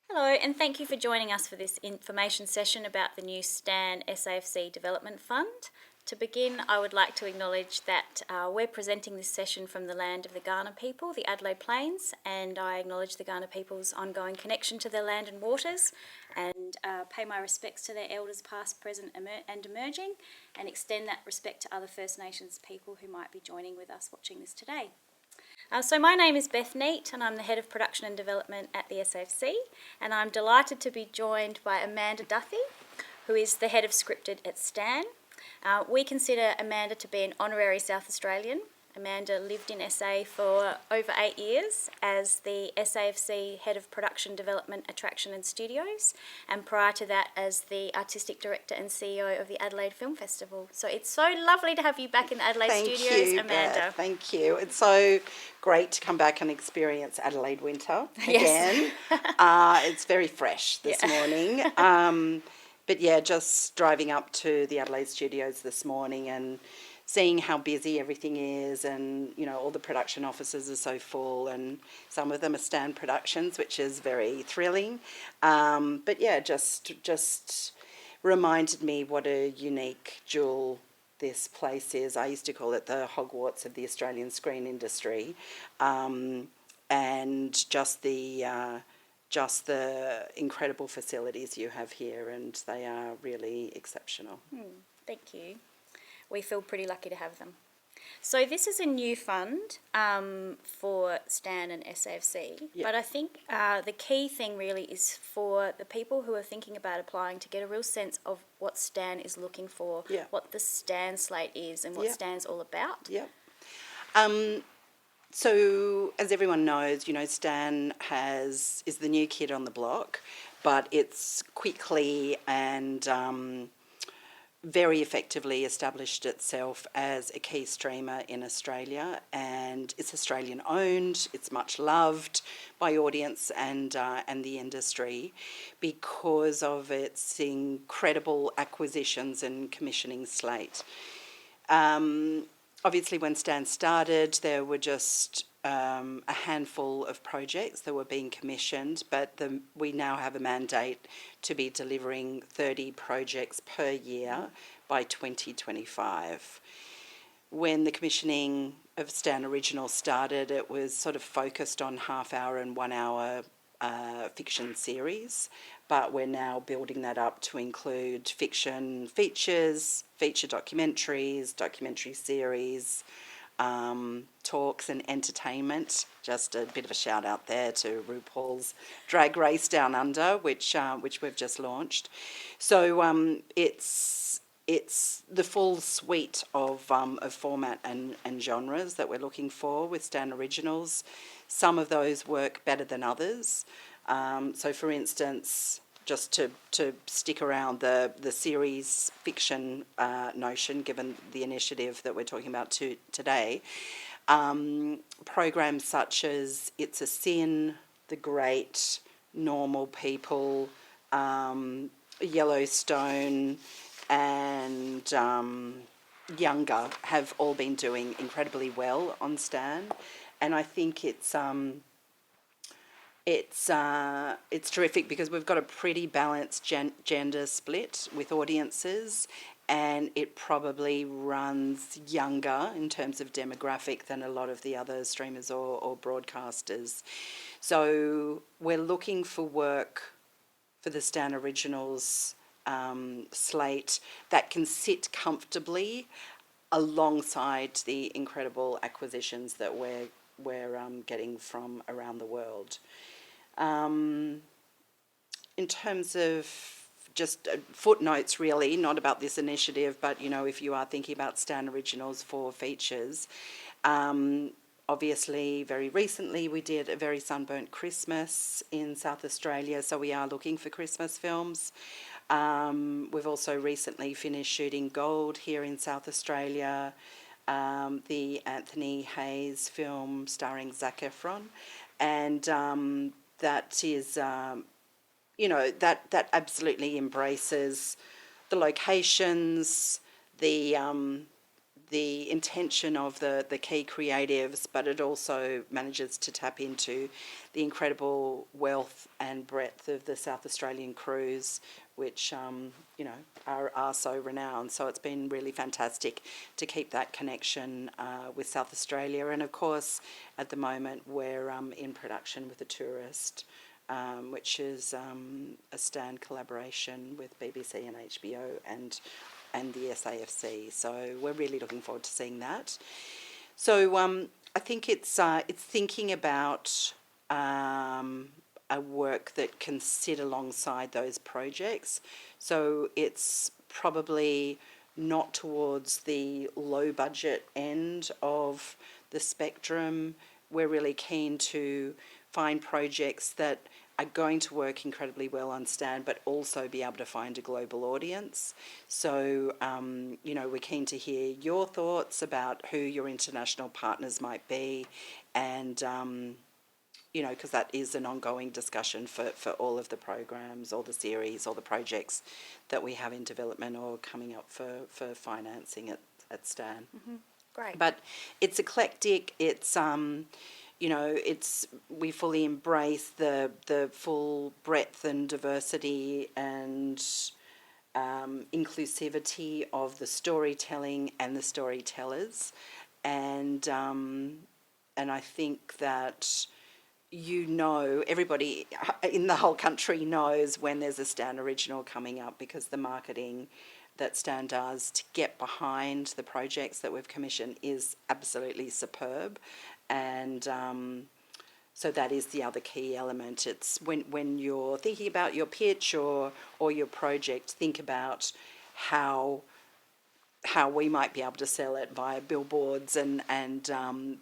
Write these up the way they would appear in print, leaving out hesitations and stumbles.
Hello, and thank you for joining us for this information session about the new Stan SAFC Development Fund. To begin, I would like to acknowledge that we're presenting this session from the land of the Kaurna people, the Adelaide Plains, and I acknowledge the Kaurna people's ongoing connection to their land and waters, and pay my respects to their elders past, present and emerging, and extend that respect to other First Nations people who might be joining with us watching this today. So my name is Beth Neate and I'm the Head of Production and Development at the SAFC, and I'm delighted to be joined by Amanda Duffy, who is the Head of Scripted at Stan. We consider Amanda to be an honorary South Australian. Amanda lived in SA for over 8 years as the SAFC Head of Production Development, Attraction and Studios, and prior to that as the Artistic Director and CEO of the Adelaide Film Festival. So it's so lovely to have you back in the Adelaide Studios, Amanda. Beth. Thank you. It's so great to come back and experience Adelaide winter again. It's very fresh this morning. But yeah, just driving up to the Adelaide Studios this morning and seeing how busy everything is, and all the production offices are so full, and some of them are Stan Productions, which is very thrilling. But yeah, just reminded me what a unique jewel this place is. I used to call it the Hogwarts of the Australian screen industry, and just the incredible facilities you have here, and they are really exceptional. Thank you. We feel pretty lucky to have them. So this is a new fund for Stan and SAFC, but I think the key thing really is for the people who are thinking about applying to get a real sense of what Stan is looking for, what the Stan slate is and what Stan's all about. So as everyone knows, Stan is the new kid on the block, but it's quickly and very effectively established itself as a key streamer in Australia, and it's Australian owned. It's much loved by audience and the industry because of its incredible acquisitions and commissioning slate. Obviously, when Stan started, there were just a handful of projects that were being commissioned, but we now have a mandate to be delivering 30 projects per year by 2025. When the commissioning of Stan Original started, it was sort of focused on half-hour and 1 hour fiction series, but we're now building that up to include fiction features, feature documentaries, documentary series, talks and entertainment. Just a bit of a shout out there to RuPaul's Drag Race Down Under, which we've just launched. So it's the full suite of format and genres that we're looking for with Stan Originals. Some of those work better than others. So for instance, just to stick around the series fiction notion, given the initiative that we're talking about today, programs such as It's a Sin, The Great, Normal People, Yellowstone, and Younger have all been doing incredibly well on Stan, and I think it's terrific because we've got a pretty balanced gender split with audiences, and it probably runs younger in terms of demographic than a lot of the other streamers or broadcasters. So we're looking for work for the Stan Originals slate that can sit comfortably alongside the incredible acquisitions that we're getting from around the world. In terms of just footnotes, really, not about this initiative, but if you are thinking about Stan Originals for features, obviously very recently we did A Very Sunburnt Christmas in South Australia, so we are looking for Christmas films. We've also recently finished shooting Gold here in South Australia, the Anthony Hayes film starring Zac Efron, and that is, that absolutely embraces the locations, the the intention of the key creatives, but it also manages to tap into the incredible wealth and breadth of the South Australian crews, which are so renowned. So it's been really fantastic to keep that connection with South Australia. And of course, at the moment we're in production with The Tourist, which is a Stan collaboration with BBC and HBO and the SAFC. So we're really looking forward to seeing that. So I think it's thinking about a work that can sit alongside those projects. So it's probably not towards the low budget end of the spectrum. We're really keen to find projects that are going to work incredibly well on Stan, but also be able to find a global audience. So, we're keen to hear your thoughts about who your international partners might be, and, because that is an ongoing discussion for all of the programs, all the series, all the projects that we have in development or coming up for financing at Stan. Mm-hmm. Great. But it's eclectic, it's... we fully embrace the full breadth and diversity and inclusivity of the storytelling and the storytellers, and I think that everybody in the whole country knows when there's a Stan original coming up, because the marketing that Stan does to get behind the projects that we've commissioned is absolutely superb. And so that is the other key element. It's when you're thinking about your pitch or your project, think about how we might be able to sell it via billboards and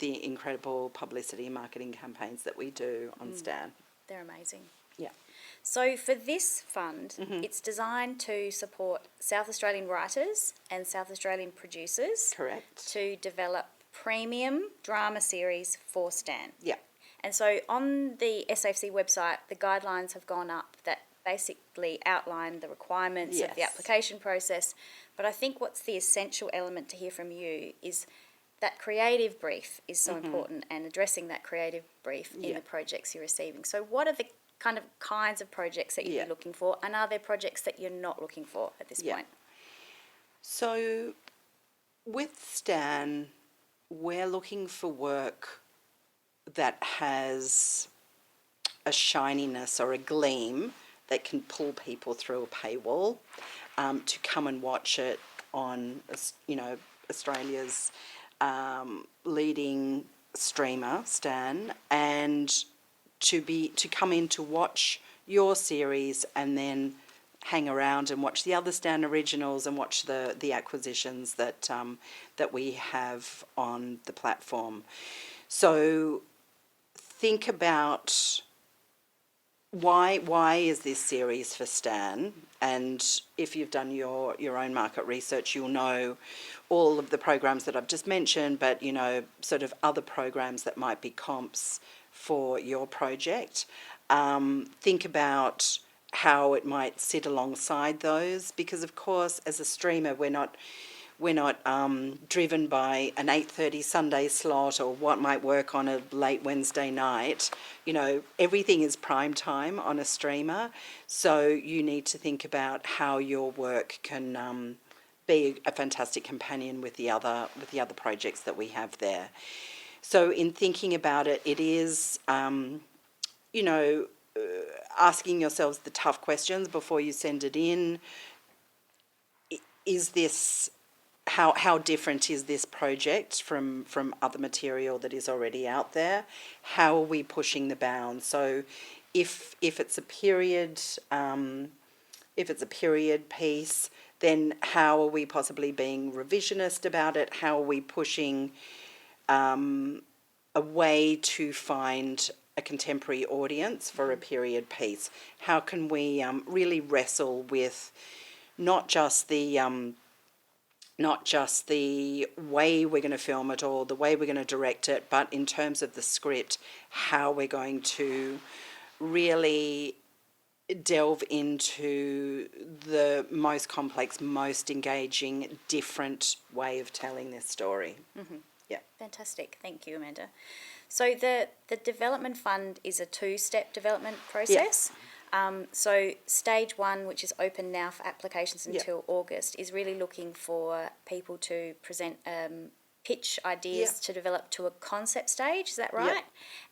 the incredible publicity and marketing campaigns that we do on Stan. They're amazing. Yeah. So for this fund, it's designed to support South Australian writers and South Australian producers. Correct. To develop premium drama series for Stan. Yeah. And so on the SAFC website, the guidelines have gone up that basically outline the requirements of the application process. But I think what's the essential element to hear from you is that creative brief is so important, and addressing that creative brief in the projects you're receiving. So what are the kinds of projects that you're looking for, and are there projects that you're not looking for at this point? So with Stan, we're looking for work that has a shininess or a gleam that can pull people through a paywall to come and watch it on, Australia's leading streamer, Stan, and to come in to watch your series and then hang around and watch the other Stan originals and watch the acquisitions that we have on the platform. So think about why is this series for Stan? And if you've done your own market research, you'll know all of the programs that I've just mentioned, but sort of other programs that might be comps for your project. Think about how it might sit alongside those, because of course as a streamer we're not driven by an 8:30 Sunday slot or what might work on a late Wednesday night. Everything is prime time on a streamer, so you need to think about how your work can be a fantastic companion with the other projects that we have there. So in thinking about it, it is asking yourselves the tough questions before you send it in. Is this how different is this project from other material that is already out there? How are we pushing the bounds? So if it's a period piece, then how are we possibly being revisionist about it? How are we pushing a way to find a contemporary audience for a period piece? How can we really wrestle with not just the way we're going to film it or the way we're going to direct it, but in terms of the script, how we're going to really delve into the most complex, most engaging, different way of telling this story. Yeah. Fantastic. Thank you, Amanda. So the development fund is a two-step development process. So stage one, which is open now for applications until August, is really looking for people to present pitch ideas to develop to a concept stage. Is that right?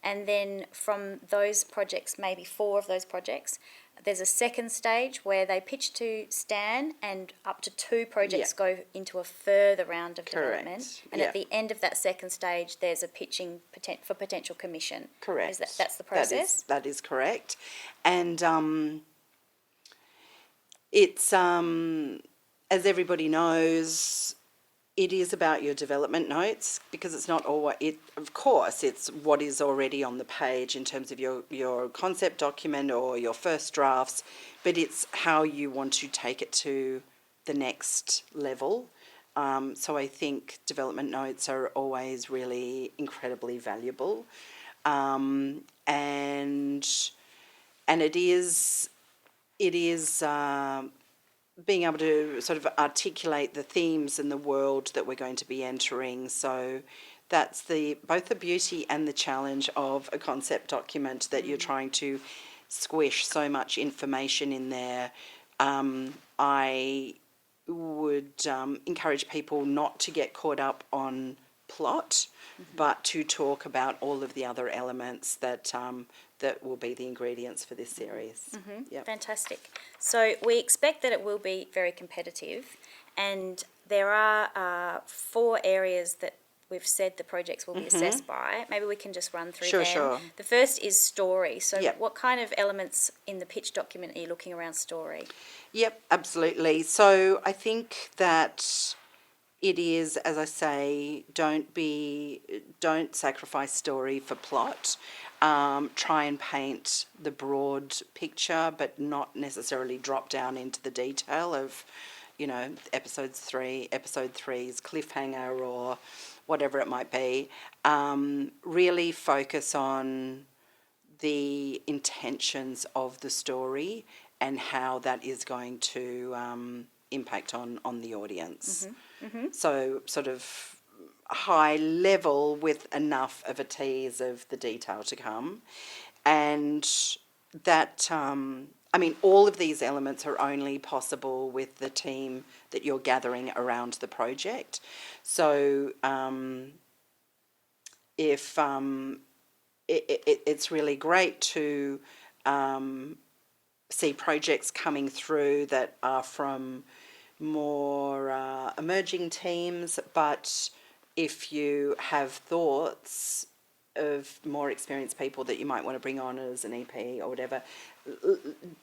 And then from those projects, maybe 4 of those projects, there's a second stage where they pitch to Stan, and up to 2 projects go into a further round of development. And at the end of that second stage, there's a pitching for potential commission. Correct. That's the process? That is correct. And it's, as everybody knows, it is about your development notes, because it's not always, of course, it's what is already on the page in terms of your concept document or your first drafts, but it's how you want to take it to the next level. So I think development notes are always really incredibly valuable. And it is being able to sort of articulate the themes in the world that we're going to be entering. So that's both the beauty and the challenge of a concept document, that you're trying to squish so much information in there. I would encourage people not to get caught up on plot, but to talk about all of the other elements that that will be the ingredients for this series. Fantastic. So we expect that it will be very competitive, and there are 4 areas that we've said the projects will be assessed by. Maybe we can just run through them. Sure. The first is story. So what kind of elements in the pitch document are you looking around story? Yep, absolutely. So I think that it is, as I say, don't sacrifice story for plot. Try and paint the broad picture, but not necessarily drop down into the detail of, episode 3's cliffhanger or whatever it might be. Really focus on the intentions of the story and how that is going to impact on the audience. So sort of high level with enough of a tease of the detail to come. And that, all of these elements are only possible with the team that you're gathering around the project. So it's really great to see projects coming through that are from more emerging teams, but if you have thoughts of more experienced people that you might want to bring on as an EP or whatever,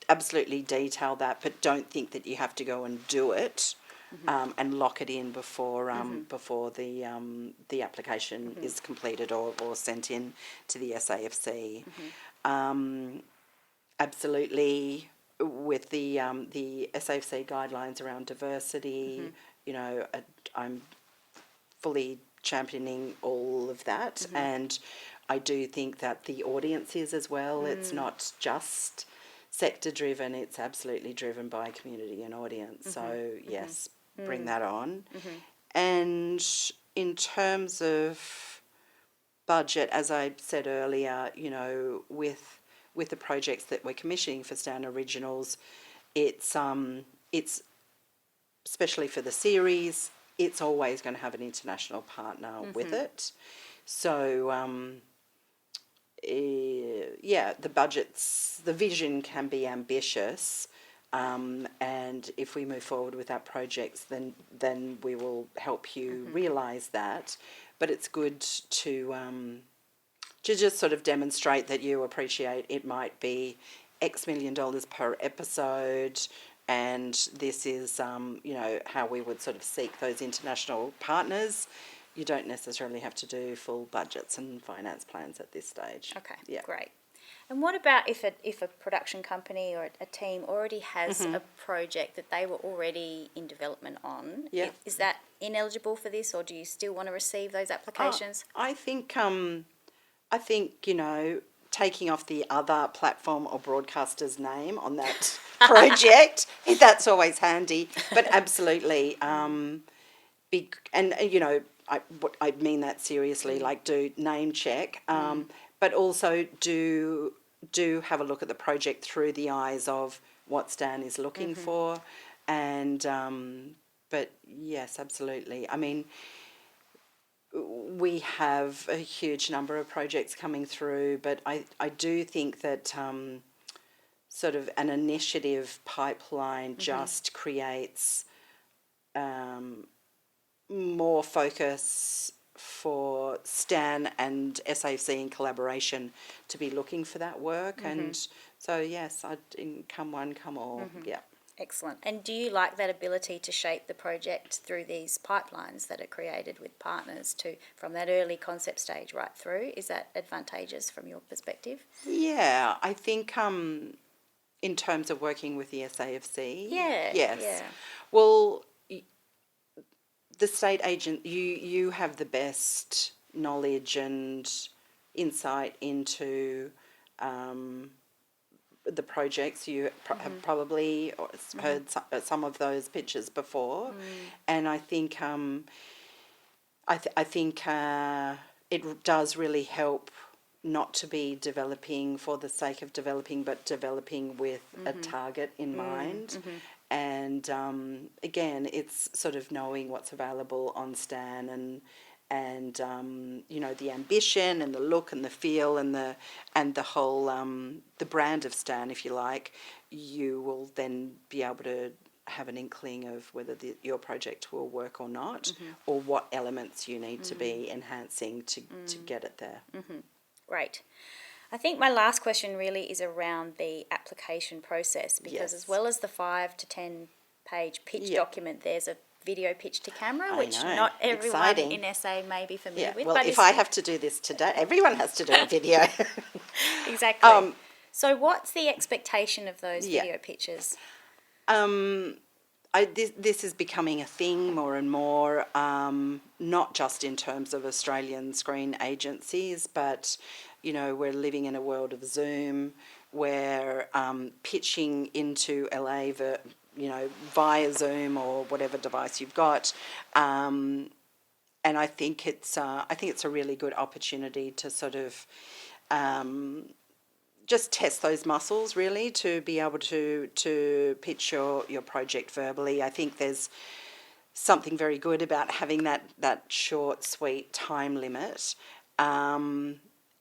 absolutely detail that, but don't think that you have to go and do it and lock it in before the application is completed or sent in to the SAFC. Absolutely, with the SAFC guidelines around diversity, I'm fully championing all of that, and I do think that the audience is as well. It's not just sector driven, it's absolutely driven by community and audience. So yes, bring that on. And in terms of budget, as I said earlier, with the projects that we're commissioning for Stan Originals, it's especially for the series, it's always going to have an international partner with it. So, the vision can be ambitious, and if we move forward with our projects, then we will help you realise that. But it's good to just sort of demonstrate that you appreciate it might be X million dollars per episode, and this is, how we would sort of seek those international partners. You don't necessarily have to do full budgets and finance plans at this stage. Okay, great. And what about if a production company or a team already has a project that they were already in development on? Yeah. Is that ineligible for this, or do you still want to receive those applications? I think, taking off the other platform or broadcaster's name on that project. That's always handy. But absolutely, I mean that seriously. Like, do name check, but also do have a look at the project through the eyes of what Stan is looking for, and but yes, absolutely. I mean, we have a huge number of projects coming through, but I do think that sort of an initiative pipeline just creates more focus for Stan and SAFC in collaboration to be looking for that work. And so, yes, come one, come all. Yeah. Excellent. And do you like that ability to shape the project through these pipelines that are created with partners from that early concept stage right through? Is that advantageous from your perspective? Yeah, I think in terms of working with the SAFC, Yeah. yes. Yeah. Well, the state agent, you have the best knowledge and insight into the projects. You have probably heard some of those pitches before, and I think I think it does really help not to be developing for the sake of developing, but developing with a target in mind. And again, it's sort of knowing what's available on Stan and the ambition and the look and the feel and the whole the brand of Stan, if you like. You will then be able to have an inkling of whether your project will work or not, or what elements you need to be enhancing to get it there. Great. I think my last question really is around the application process, because as well as the 5 to 10 page pitch document, there's a video pitch to camera, which not everyone in SA may be familiar with. Well, but if I have to do this today, everyone has to do a video. Exactly. So what's the expectation of those video pitches? This is becoming a thing more and more, not just in terms of Australian screen agencies, but, we're living in a world of Zoom where pitching into LA, via Zoom or whatever device you've got, and I think it's a really good opportunity to sort of just test those muscles, really, to be able to pitch your project verbally. I think there's something very good about having that short, sweet time limit.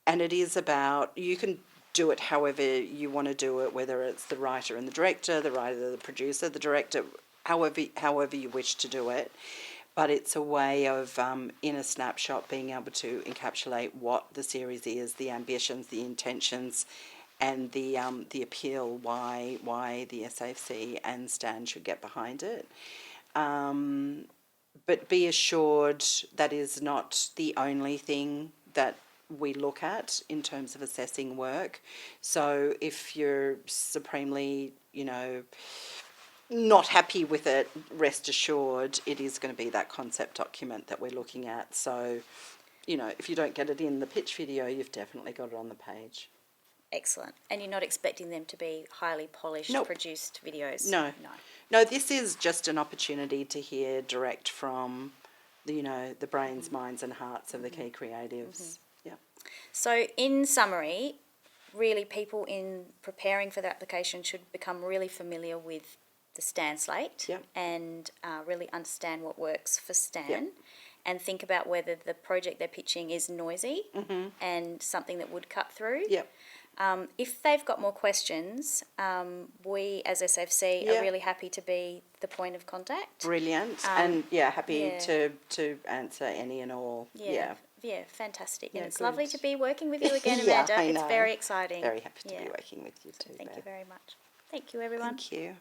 And it is about, you can do it however you want to do it, whether it's the writer and the director, the writer, the producer, the director, however you wish to do it. But it's a way of, in a snapshot, being able to encapsulate what the series is, the ambitions, the intentions, and the appeal, why the SAFC and Stan should get behind it. But be assured that is not the only thing that we look at in terms of assessing work. So if you're supremely, not happy with it, rest assured it is going to be that concept document that we're looking at. So, if you don't get it in the pitch video, you've definitely got it on the page. Excellent. And you're not expecting them to be highly polished, produced videos? No, this is just an opportunity to hear direct from the brains, minds and hearts of the key creatives. Yeah. So in summary, really people in preparing for the application should become really familiar with the Stan slate and really understand what works for Stan and think about whether the project they're pitching is noisy and something that would cut through. If they've got more questions, we as SFC are really happy to be the point of contact. Brilliant. And happy to answer any and all. Yeah, fantastic. And it's lovely to be working with you again, Amanda. I know. It's very exciting. Very happy to be working with you too. Thank you very much. Thank you, everyone. Thank you.